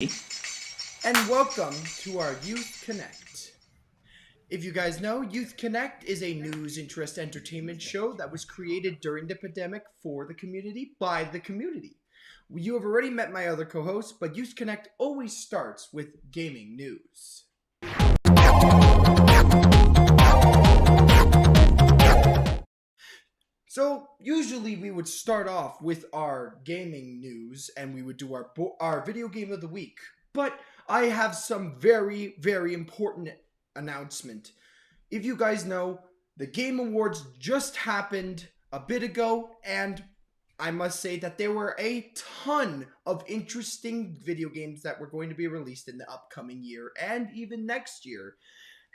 and welcome to our Youth Connect. If you guys know, Youth Connect is a news, interest, entertainment show that was created during the pandemic for the community by the community. You have already met my other co hosts, but Youth Connect always starts with gaming news. So usually we would start off with our gaming news and we would do our video game of the week. But I have some very important announcement. If you guys know, the Game Awards just happened a bit ago, and I must say that there were a ton of interesting video games that were going to be released in the upcoming year and even next year.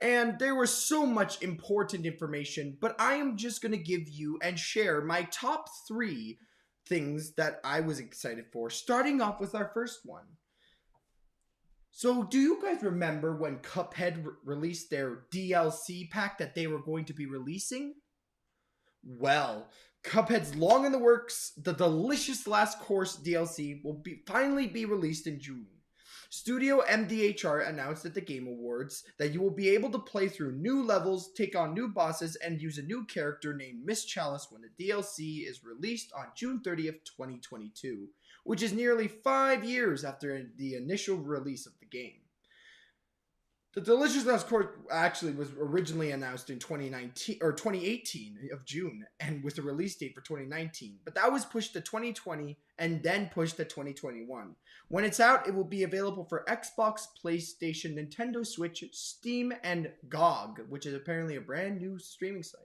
And there was so much important information, but I am just going to give you and share my top three things that I was excited for, starting off with our first one. So, do you guys remember when Cuphead released their DLC pack that they were going to be releasing? Well, Cuphead's long in the works. The Delicious Last Course DLC will finally be released in June. Studio MDHR announced at the Game Awards that you will be able to play through new levels, take on new bosses, and use a new character named Miss Chalice when the DLC is released on June 30th, 2022, which is nearly 5 years after the initial release of the game. The Delicious Last Course actually was originally announced in 2019 or 2018 of June, and with a release date for 2019, but that was pushed to 2020 and then pushed to 2021. When it's out, it will be available for Xbox, PlayStation, Nintendo Switch, Steam, and GOG, which is apparently a brand new streaming site.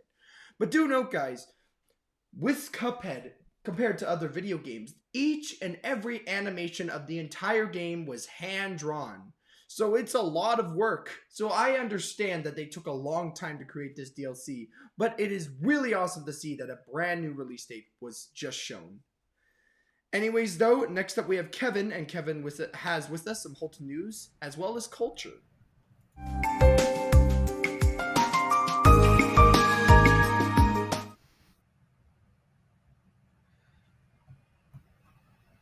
But do note, guys, with Cuphead, compared to other video games, each and every animation of the entire game was hand drawn. So it's a lot of work. So I understand that they took a long time to create this DLC, but it is really awesome to see that a brand new release date was just shown. Anyways, though, next up we have Kevin, and Kevin has with us some Halton news as well as culture.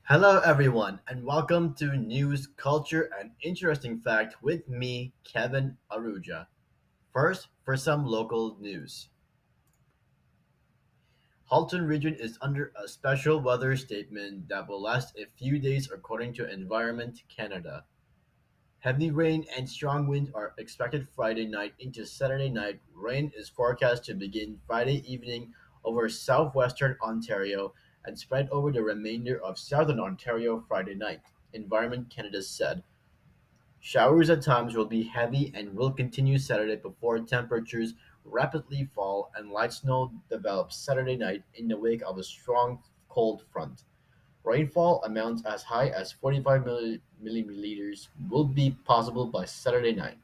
Hello, everyone, and welcome to News, Culture, and Interesting Fact with me, Kevin Aruja. First, for some local news. Halton region is under a special weather statement that will last a few days according to Environment Canada. Heavy rain and strong wind are expected Friday night into Saturday night. Rain is forecast to begin Friday evening over southwestern Ontario and spread over the remainder of southern Ontario Friday night, Environment Canada said. Showers at times will be heavy and will continue Saturday before temperatures rapidly fall and light snow develops Saturday night in the wake of a strong cold front. Rainfall amounts as high as 45 millimeters will be possible by Saturday night.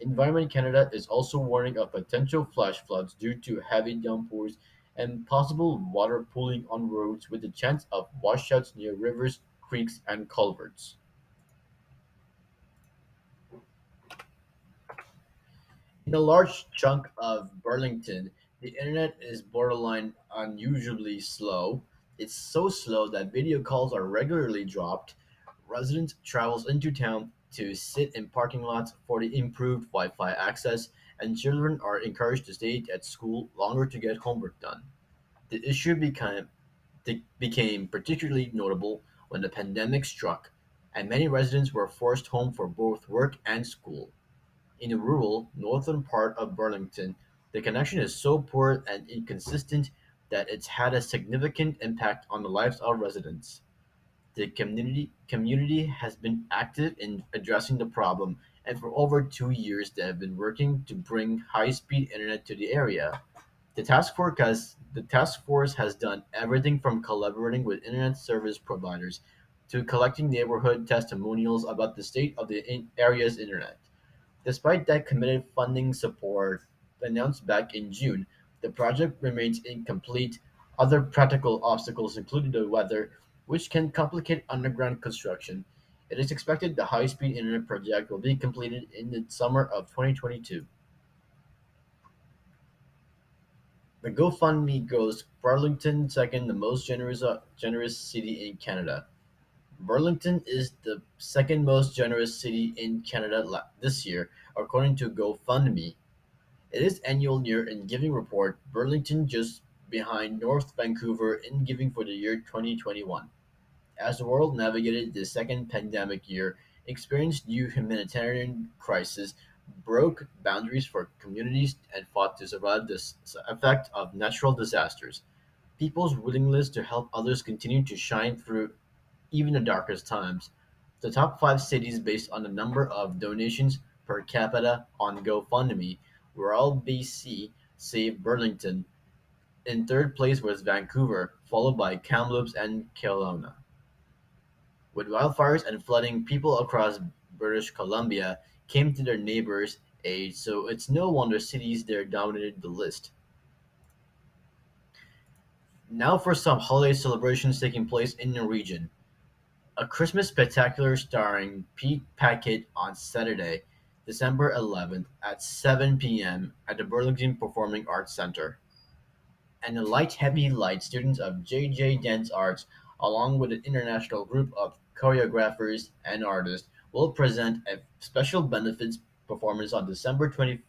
Environment Canada is also warning of potential flash floods due to heavy downpours and possible water pooling on roads with the chance of washouts near rivers, creeks, and culverts. In a large chunk of Burlington, the internet is borderline unusually slow. It's so slow that video calls are regularly dropped. Residents travels into town to sit in parking lots for the improved Wi-Fi access, and children are encouraged to stay at school longer to get homework done. The issue became particularly notable when the pandemic struck, and many residents were forced home for both work and school. In the rural, northern part of Burlington, the connection is so poor and inconsistent that it's had a significant impact on the lives of residents. The community has been active in addressing the problem, and for over 2 years they have been working to bring high-speed internet to the area. The task force has done everything from collaborating with internet service providers to collecting neighborhood testimonials about the state of the area's internet. Despite that committed funding support announced back in June, the project remains incomplete. Other practical obstacles include the weather, which can complicate underground construction. It is expected the high-speed internet project will be completed in the summer of 2022. The GoFundMe goes Burlington second the most generous city in Canada. Burlington is the second most generous city in Canada this year, according to GoFundMe. It is annual year in giving report. Burlington just behind North Vancouver in giving for the year 2021. As the world navigated the second pandemic year, experienced new humanitarian crisis, broke boundaries for communities, and fought to survive the effect of natural disasters. People's willingness to help others continued to shine through even the darkest times. The top five cities based on the number of donations per capita on GoFundMe were all BC, save Burlington. In third place was Vancouver, followed by Kamloops and Kelowna. With wildfires and flooding, people across British Columbia came to their neighbors' aid, so it's no wonder cities there dominated the list. Now for some holiday celebrations taking place in the region. A Christmas spectacular starring Pete Packett on Saturday, December 11th at 7 p.m. at the Burlington Performing Arts Center. And the Light Heavy Light students of JJ Dance Arts, along with an international group of choreographers and artists, will present a special benefits performance on December 20th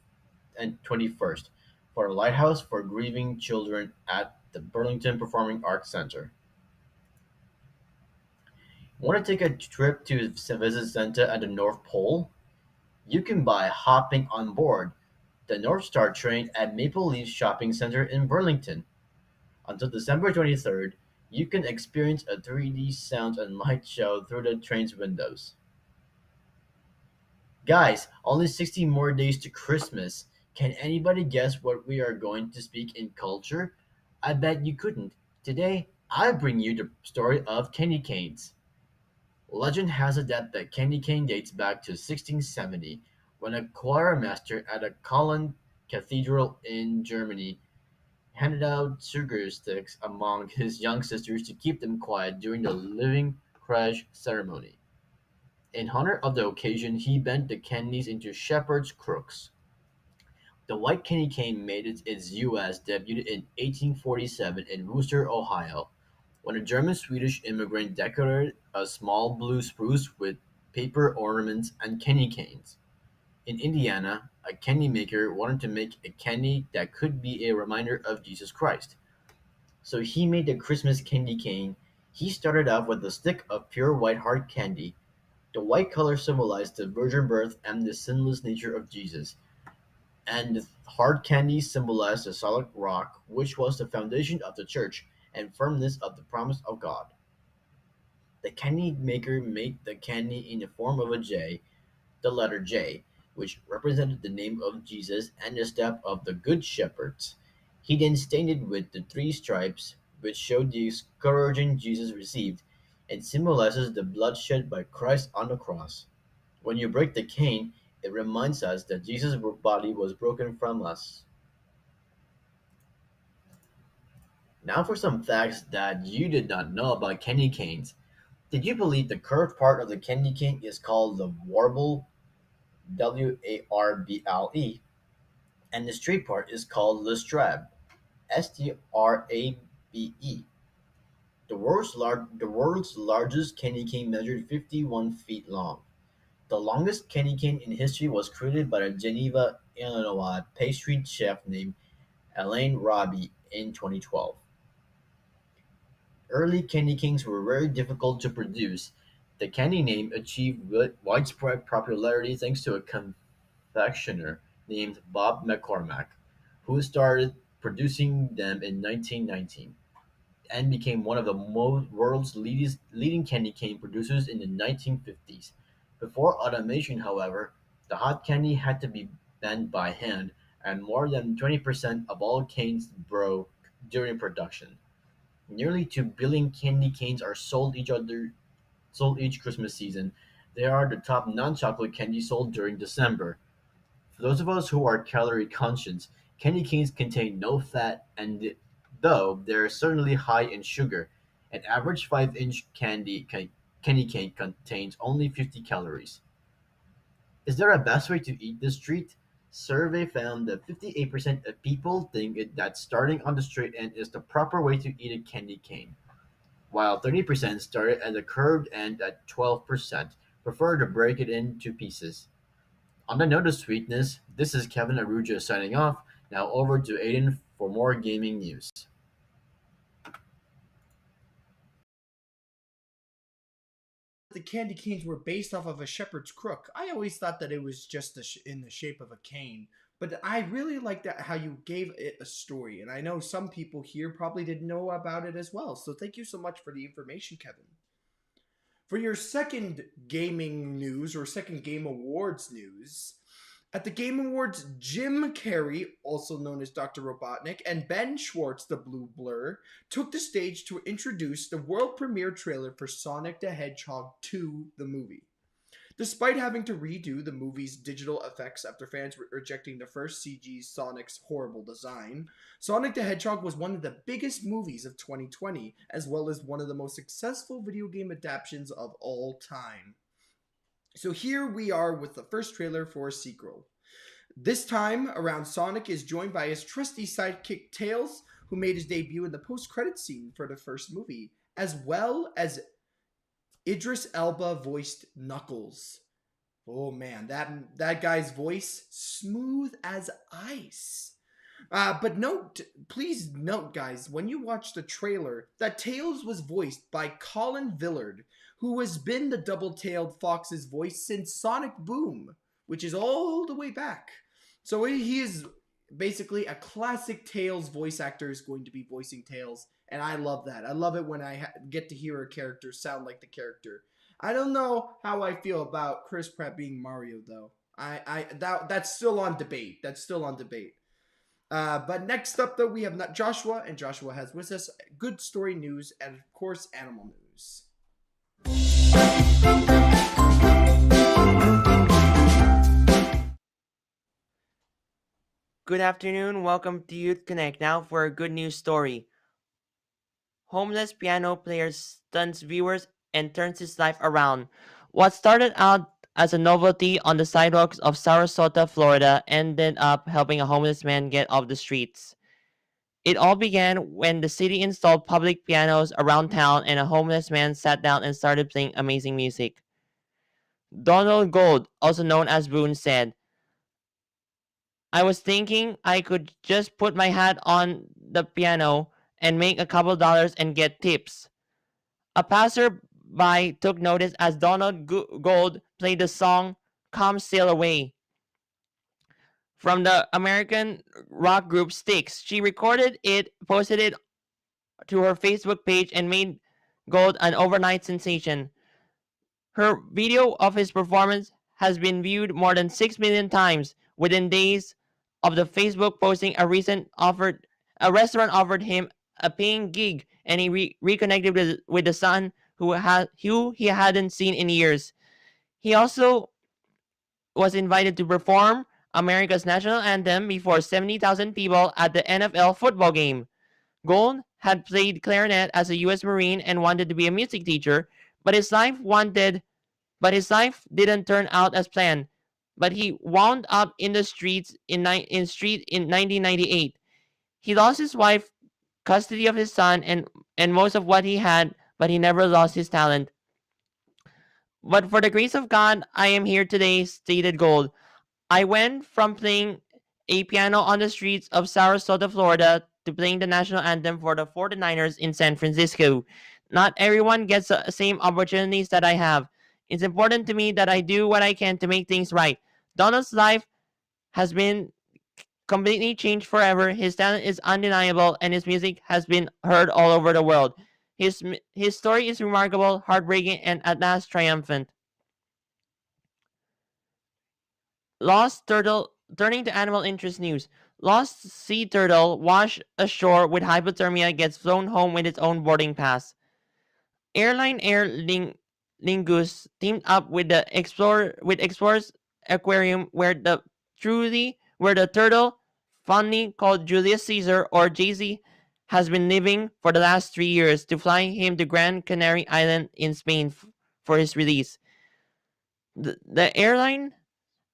and 21st for the Lighthouse for Grieving Children at the Burlington Performing Arts Center. Want to take a trip to visit Santa at the North Pole? You can buy hopping on board the North Star train at Maple Leaf Shopping Center in Burlington. Until December 23rd, you can experience a 3D sound and light show through the train's windows. Guys, only 60 more days to Christmas. Can anybody guess what we are going to speak in culture? I bet you couldn't. Today, I bring you the story of candy canes. Legend has it that the candy cane dates back to 1670, when a choir master at a Cologne cathedral in Germany handed out sugar sticks among his young sisters to keep them quiet during the living crash ceremony. In honor of the occasion, he bent the candies into shepherd's crooks. The white candy cane made its U.S. debut in 1847 in Wooster, Ohio, when a German-Swedish immigrant decorated a small blue spruce with paper ornaments and candy canes. In Indiana, a candy maker wanted to make a candy that could be a reminder of Jesus Christ. So he made the Christmas candy cane. He started off with a stick of pure white hard candy. The white color symbolized the virgin birth and the sinless nature of Jesus, and the hard candy symbolized the solid rock, which was the foundation of the church and firmness of the promise of God. The candy maker made the candy in the form of a J, the letter J, which represented the name of Jesus and the staff of the Good Shepherds. He then stained it with the three stripes, which showed the scourging Jesus received, and symbolizes the blood shed by Christ on the cross. When you break the cane, it reminds us that Jesus' body was broken from us. Now for some facts that you did not know about candy canes. Did you believe the curved part of the candy cane is called the warble, Warble, and the straight part is called the strab, Strabe? The world's largest candy cane measured 51 feet long. The longest candy cane in history was created by a Geneva, Illinois pastry chef named Alain Robbie in 2012. Early candy canes were very difficult to produce. The candy name achieved widespread popularity thanks to a confectioner named Bob McCormack, who started producing them in 1919 and became one of the world's leading candy cane producers in the 1950s. Before automation, however, the hot candy had to be bent by hand, and more than 20% of all canes broke during production. Nearly 2 billion candy canes are sold each Christmas season. They are the top non-chocolate candy sold during December. For those of us who are calorie conscious, candy canes contain no fat, and though they're certainly high in sugar, an average 5-inch candy cane contains only 50 calories. Is there a best way to eat this treat? Survey found that 58% of people think that starting on the straight end is the proper way to eat a candy cane, while 30% started at the curved end at 12% prefer to break it into pieces. On the note of sweetness, this is Kevin Arujo signing off. Now over to Aiden for more gaming news. The candy canes were based off of a shepherd's crook. I always thought that it was just in the shape of a cane, but I really like that how you gave it a story. And I know some people here probably didn't know about it as well. So thank you so much for the information, Kevin. For your second gaming news or second game awards news, at the Game Awards, Jim Carrey, also known as Dr. Robotnik, and Ben Schwartz, the Blue Blur, took the stage to introduce the world premiere trailer for Sonic the Hedgehog 2, the movie. Despite having to redo the movie's digital effects after fans were rejecting the first CG Sonic's horrible design, Sonic the Hedgehog was one of the biggest movies of 2020, as well as one of the most successful video game adaptations of all time. So here we are with the first trailer for a sequel. This time around, Sonic is joined by his trusty sidekick Tails, who made his debut in the post-credits scene for the first movie, as well as Idris Elba voiced Knuckles. Oh man, that guy's voice, smooth as ice. But please note, guys, when you watch the trailer, that Tails was voiced by Colin Villard, who has been the double-tailed fox's voice since Sonic Boom, which is all the way back. So he is basically a classic Tails voice actor is going to be voicing Tails, and I love that. I love it when I get to hear a character sound like the character. I don't know how I feel about Chris Pratt being Mario, though. That's still on debate. But next up, though, we have Joshua, and Joshua has with us good story news and, of course, animal news. Good afternoon. Welcome to Youth Connect. Now for a good news story. Homeless piano player stuns viewers and turns his life around. What started out as a novelty on the sidewalks of Sarasota, Florida, ended up helping a homeless man get off the streets. It all began when the city installed public pianos around town and a homeless man sat down and started playing amazing music. Donald Gold, also known as Boone, said, I was thinking I could just put my hat on the piano and make a couple dollars and get tips. A passerby took notice as Donald Gold played the song Come Sail Away from the American rock group Styx. She recorded it, posted it to her Facebook page, and made Gold an overnight sensation. Her video of his performance has been viewed more than 6 million times within days of the Facebook posting. A restaurant offered him a paying gig, and he reconnected with the son who he hadn't seen in years. He also was invited to perform America's national anthem before 70,000 people at the NFL football game. Gold had played clarinet as a U.S. Marine and wanted to be a music teacher, but his life didn't turn out as planned. But he wound up in the streets in 1998. He lost his wife, custody of his son, and most of what he had, but he never lost his talent. But for the grace of God, I am here today, stated Gold. I went from playing a piano on the streets of Sarasota, Florida, to playing the national anthem for the 49ers in San Francisco. Not everyone gets the same opportunities that I have. It's important to me that I do what I can to make things right. Donald's life has been completely changed forever. His talent is undeniable, and his music has been heard all over the world. His story is remarkable, heartbreaking, and at last triumphant. Lost turtle. Turning to animal interest news. Lost sea turtle washed ashore with hypothermia gets flown home with its own boarding pass. Airline Aer Lingus teamed up with the Explorers Aquarium, where the turtle, fondly called Julius Caesar or JC, has been living for the last 3 years, to fly him to Gran Canaria Island in Spain for his release. The airline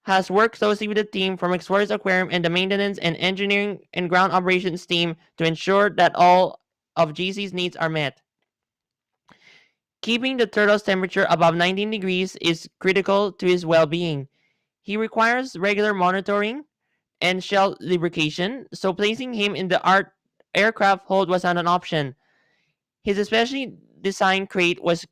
has worked closely with the team from Explorers Aquarium and the maintenance and engineering and ground operations team to ensure that all of JC's needs are met. Keeping the turtle's temperature above 19 degrees is critical to his well being. He requires regular monitoring and shell lubrication, so placing him in the aircraft hold was not an option. His especially designed crate was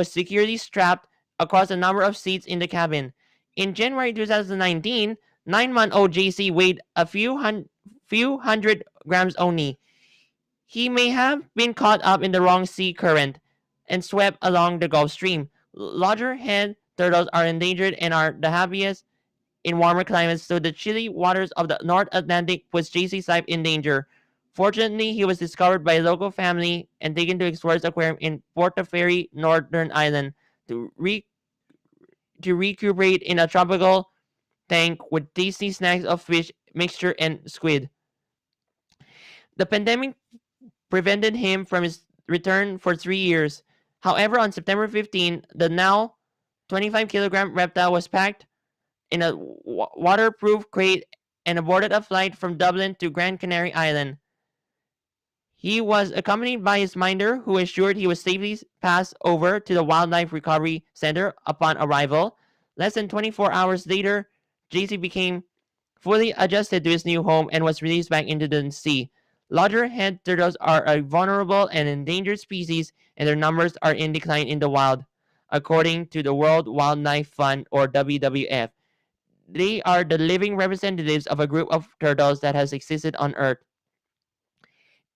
securely strapped across a number of seats in the cabin. In January 2019, 9-month-old JC weighed a few hundred grams only. He may have been caught up in the wrong sea current and swept along the Gulf Stream. Loggerhead turtles are endangered and are the happiest in warmer climates, so the chilly waters of the North Atlantic puts JC's life in danger. Fortunately, he was discovered by a local family and taken to Explorers Aquarium in Portaferry, Northern Ireland, to, re- to recuperate in a tropical tank with tasty snacks of fish, mixture, and squid. The pandemic prevented him from his return for 3 years. However, on September 15, the now 25-kilogram reptile was packed in a waterproof crate and aborted a flight from Dublin to Gran Canary Island. He was accompanied by his minder, who assured he was safely passed over to the Wildlife Recovery Center upon arrival. Less than 24 hours later, JC became fully adjusted to his new home and was released back into the sea. Loggerhead turtles are a vulnerable and endangered species, and their numbers are in decline in the wild, according to the World Wildlife Fund, or WWF. They are the living representatives of a group of turtles that has existed on Earth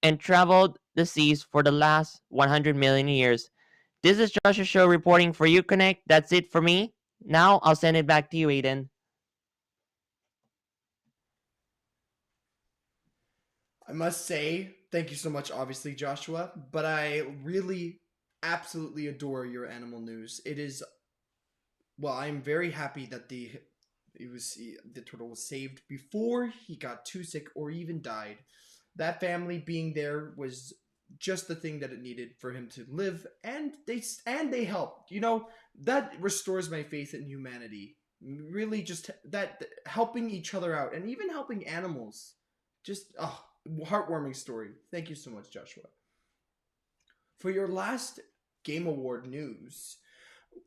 and traveled the seas for the last 100 million years. This is Joshua Show reporting for UConnect. That's it for me. Now I'll send it back to you, Aiden. I must say, thank you so much, obviously, Joshua, but I really absolutely adore your animal news. It is, well, I'm very happy that the turtle was saved before he got too sick or even died. That family being there was just the thing that it needed for him to live, and they helped. That restores my faith in humanity. Really, just that helping each other out and even helping animals. Just heartwarming story. Thank you so much, Joshua. For your last Game Award news,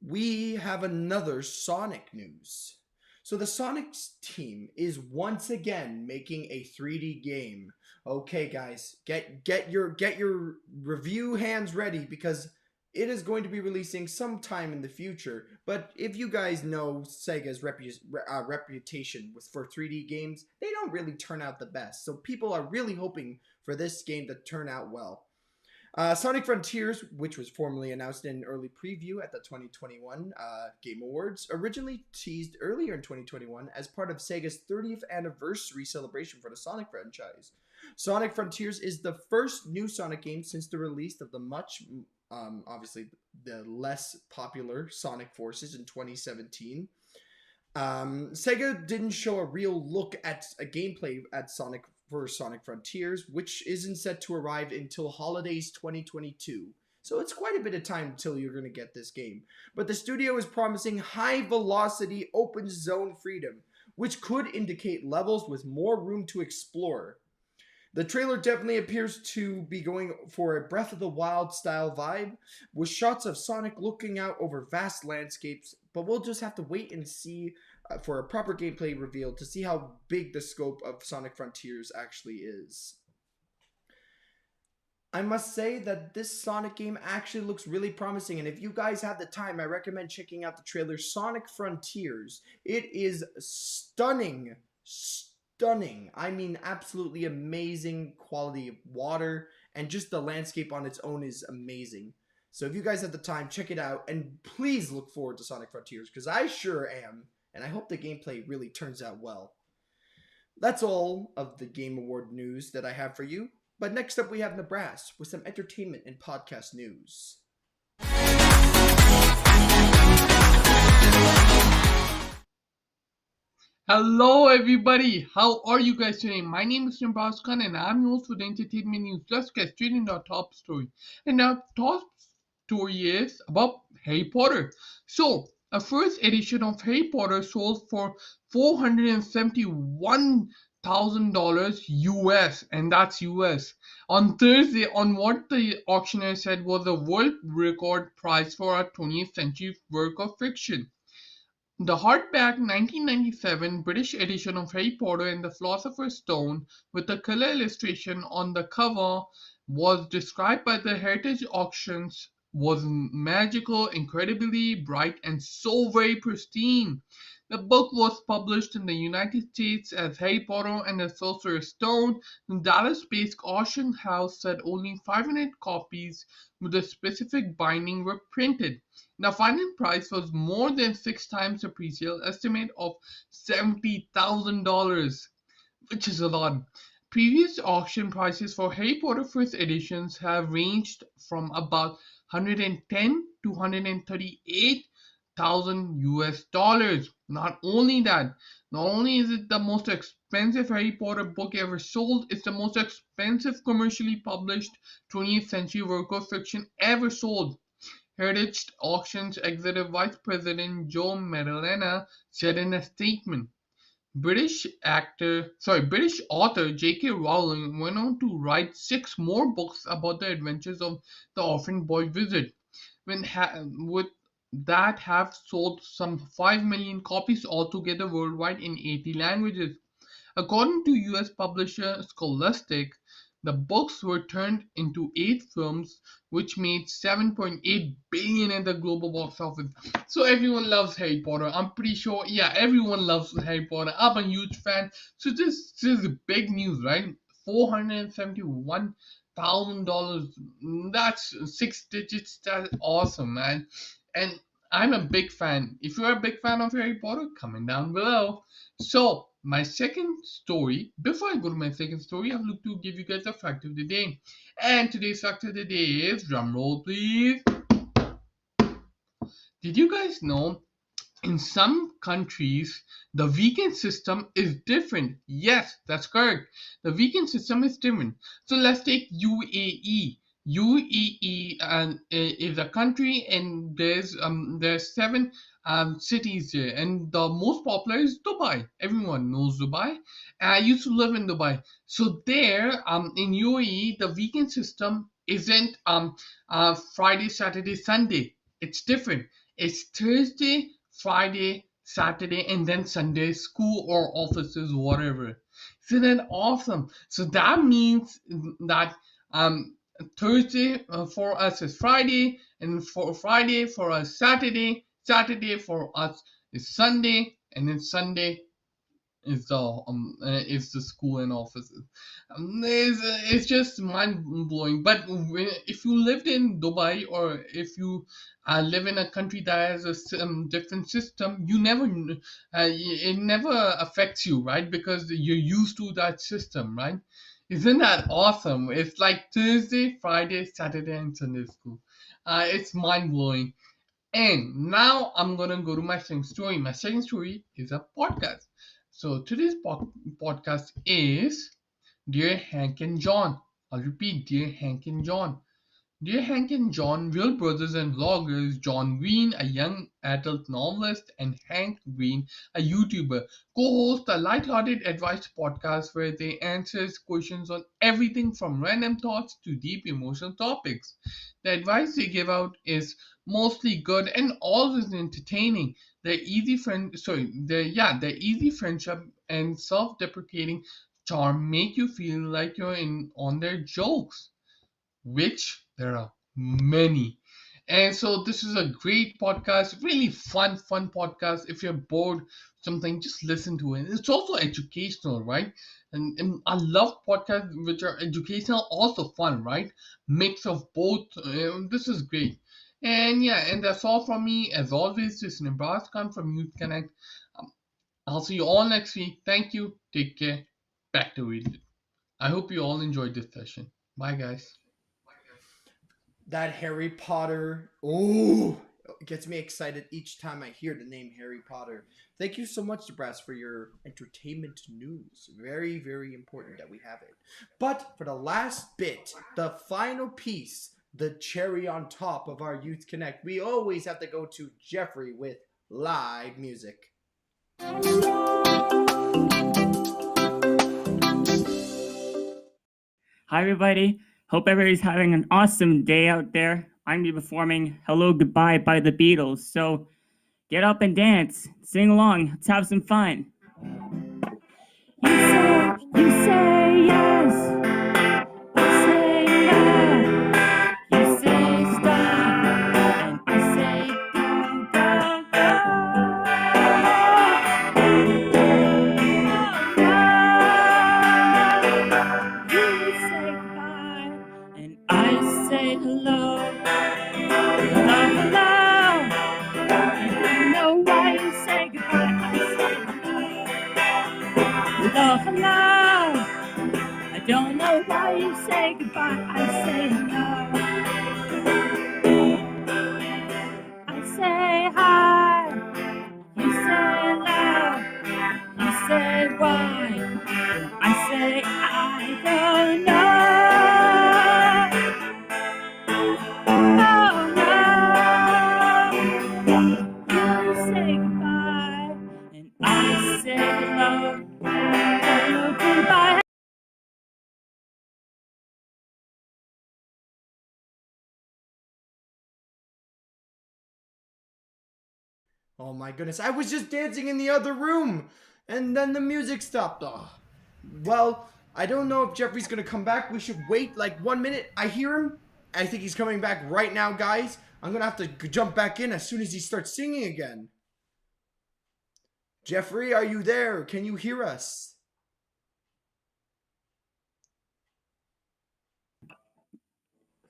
we have another Sonic news. So the Sonics team is once again making a 3D game. Okay, guys, get your review hands ready because it is going to be releasing sometime in the future. But if you guys know Sega's reputation for 3D games, they don't really turn out the best. So people are really hoping for this game to turn out well. Sonic Frontiers, which was formally announced in an early preview at the 2021 Game Awards, originally teased earlier in 2021 as part of Sega's 30th anniversary celebration for the Sonic franchise. Sonic Frontiers is the first new Sonic game since the release of obviously, the less popular Sonic Forces in 2017. Sega didn't show a real look at a gameplay at Sonic Frontiers, which isn't set to arrive until holidays 2022. So it's quite a bit of time until you're going to get this game. But the studio is promising high velocity open zone freedom, which could indicate levels with more room to explore. The trailer definitely appears to be going for a Breath of the Wild style vibe, with shots of Sonic looking out over vast landscapes, but we'll just have to wait and see for a proper gameplay reveal to see how big the scope of Sonic Frontiers actually is. I must say that this Sonic game actually looks really promising, and if you guys have the time, I recommend checking out the trailer Sonic Frontiers. It is stunning. I mean, absolutely amazing quality of water, and just the landscape on its own is amazing. So if you guys have the time, check it out, and please look forward to Sonic Frontiers, because I sure am, and I hope the gameplay really turns out well. That's all of the Game Award news that I have for you, but next up we have Nebraska with some entertainment and podcast news. Hello, everybody. How are you guys today? My name is Nebraska, and I'm your host for the entertainment news. Let's get straight into our top story. And our top story is about Harry Potter. So, a first edition of Harry Potter sold for $471 $100,000 US, and that's US. On Thursday, on what the auctioneer said was a world record price for a 20th century work of fiction. The hardback 1997 British edition of Harry Potter and the Philosopher's Stone, with a color illustration on the cover, was described by the Heritage Auctions was magical, incredibly bright, and so very pristine. The book was published in the United States as Harry Potter and the Sorcerer's Stone. The Dallas-based auction house said only 500 copies with a specific binding were printed. The final price was more than 6 times the pre-sale estimate of $70,000, which is a lot. Previous auction prices for Harry Potter first editions have ranged from about 110 to 138,000 US dollars. Not only that, not only is it the most expensive Harry Potter book ever sold, it's the most expensive commercially published 20th century work of fiction ever sold. Heritage Auctions Executive Vice President Joe Maddalena said in a statement. British author J.K. Rowling went on to write 6 more books about the adventures of the orphan boy wizard, with that have sold some 5 million copies altogether worldwide in 80 languages. According to US publisher Scholastic, the books were turned into 8 films, which made $7.8 billion at the global box office. So everyone loves Harry Potter. I'm pretty sure, yeah, everyone loves Harry Potter. I'm a huge fan. So this is big news, right? $471,000. That's 6 digits. That's awesome, man. And I'm a big fan. If you're a big fan of Harry Potter, comment down below. So, my second story, before I go to my second story, I've looked to give you guys a fact of the day. And today's fact of the day is, drumroll please. Did you guys know in some countries the weekend system is different? Yes, that's correct. The weekend system is different. So let's take UAE. UAE is a country, and there's 7 cities there, and the most popular is Dubai. Everyone knows Dubai. I used to live in Dubai. So there, in UAE, the weekend system isn't Friday, Saturday, Sunday. It's different. It's Thursday, Friday, Saturday, and then Sunday, school or offices, whatever. Isn't that awesome? So that means that Thursday for us is Friday, and for Friday for us Saturday, Saturday for us is Sunday, and then Sunday is the school and offices. It's just mind blowing. But if you lived in Dubai, or if you live in a country that has a different system, it never affects you, right? Because you're used to that system, right? Isn't that awesome? It's like Thursday, Friday, Saturday, and Sunday school. It's mind blowing. And now I'm gonna go to my second story. My second story is a podcast. So today's podcast is Dear Hank and John. I'll repeat, Dear Hank and John. Dear Hank and John, real brothers and vloggers, John Green, a young adult novelist, and Hank Green, a YouTuber, co-host a light-hearted advice podcast where they answer questions on everything from random thoughts to deep emotional topics. The advice they give out is mostly good and always entertaining. Their easy friendship and self-deprecating charm make you feel like you're in on their jokes, which there are many. And so this is a great podcast, really fun podcast. If you're bored something, just listen to it. It's also educational, right? And I love podcasts which are educational, also fun, right? Mix of both. This is great. And yeah, and that's all from me. As always, this is Nebraska from Youth Connect. I'll see you all next week. Thank you. Take care. Back to it. I hope you all enjoyed this session. Bye, guys. That Harry Potter, oh, it gets me excited each time I hear the name Harry Potter. Thank you so much, Nebraska, for your entertainment news. Very, very important that we have it. But for the last bit, the final piece, the cherry on top of our Youth Connect, we always have to go to Jeffrey with live music. Hi, everybody. Hope everybody's having an awesome day out there. I'm going to be performing Hello Goodbye by the Beatles. So get up and dance, sing along, let's have some fun. You say yes, I say no. You say stop, and I say go, go, go. You say goodbye, and I say hello. Hello, hello. I don't know why you say goodbye. I say hello, hello. I don't know why you say goodbye. I say hello. I say hi. You say hello. You say why. I say I don't know. Oh no. You say goodbye, and I say hello. Hello, goodbye. Oh my goodness, I was just dancing in the other room, and then the music stopped. Oh. Well, I don't know if Jeffrey's gonna come back. We should wait like 1 minute. I hear him. I think he's coming back right now, guys. I'm gonna have to jump back in as soon as he starts singing again. Jeffrey, are you there? Can you hear us?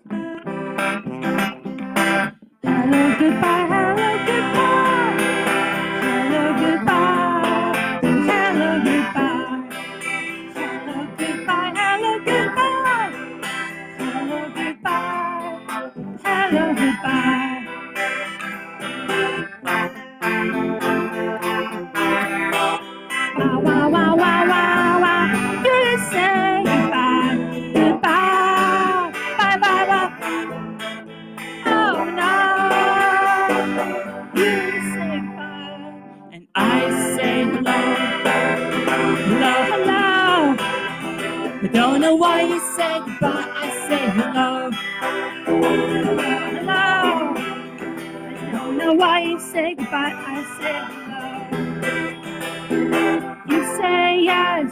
Hello, goodbye, hello, goodbye. Hello, goodbye. Hello, goodbye. Hello, goodbye, hello, goodbye. Hello, goodbye. Hello, goodbye. Wow, wow, wow, wow, wow, wow. You say goodbye, goodbye. Bye, bye, bye. Oh no. You say goodbye, and I say hello. Hello, hello. I don't know why you say goodbye. I say hello. Hello. I don't know why you say goodbye. I say hello. You say yes.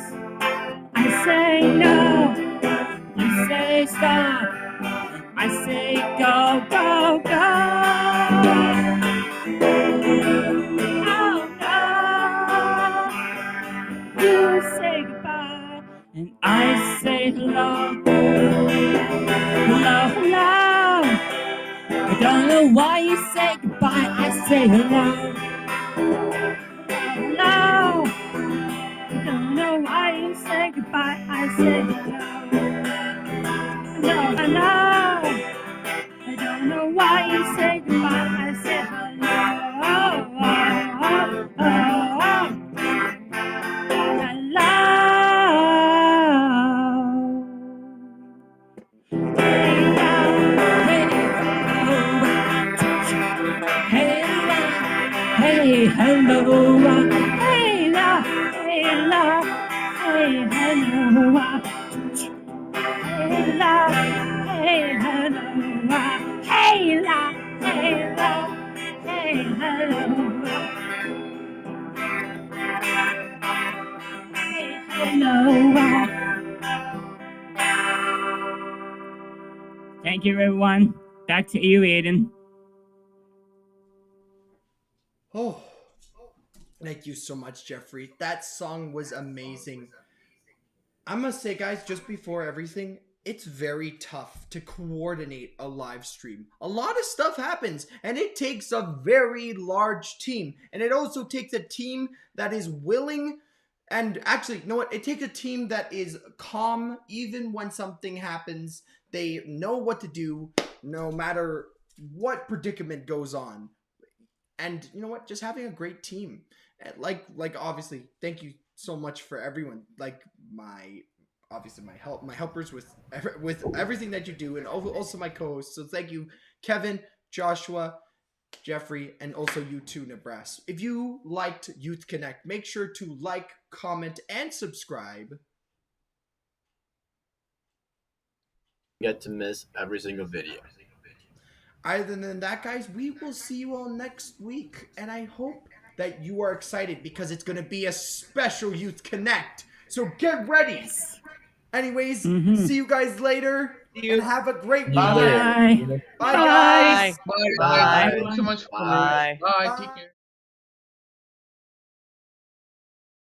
I say no. You say stop. I say go, go, go. Oh no. You say goodbye, and I say hello. Hello, hello. I don't know why you say goodbye. I say hello. Hello. I don't know why you say goodbye. I say hello. Hello, hello. I don't know why you say goodbye. I say hello. Oh, oh, oh, oh. Hello. Hey, hello, hey, la, hey, la, hey, hello, hey, la, hey, hello, hey, la, hey, la, hey, hello, hey, hello. Thank you, everyone. Back to you, Aiden. Oh, thank you so much, Jeffrey. That song was amazing. I must say, guys, just before everything, it's very tough to coordinate a live stream. A lot of stuff happens, and it takes a very large team. And it also takes a team that is willing, and actually, you know what? It takes a team that is calm even when something happens. They know what to do no matter what predicament goes on. And you know what? Just having a great team. Like obviously, thank you so much for everyone. Like my obviously my helpers with everything that you do, and also my co-hosts. So thank you, Kevin, Joshua, Jeffrey, and also you too, Nebraska. If you liked Youth Connect, make sure to like, comment, and subscribe. get to miss every single video. Other than that, guys, we will see you all next week. And I hope that you are excited because it's going to be a special Youth Connect. So get ready. Anyways, see you guys later. See you. And have a great week. Bye. Bye. Bye, Bye. guys. Bye. Bye. Thanks so much for Bye. Bye. Bye. Take care.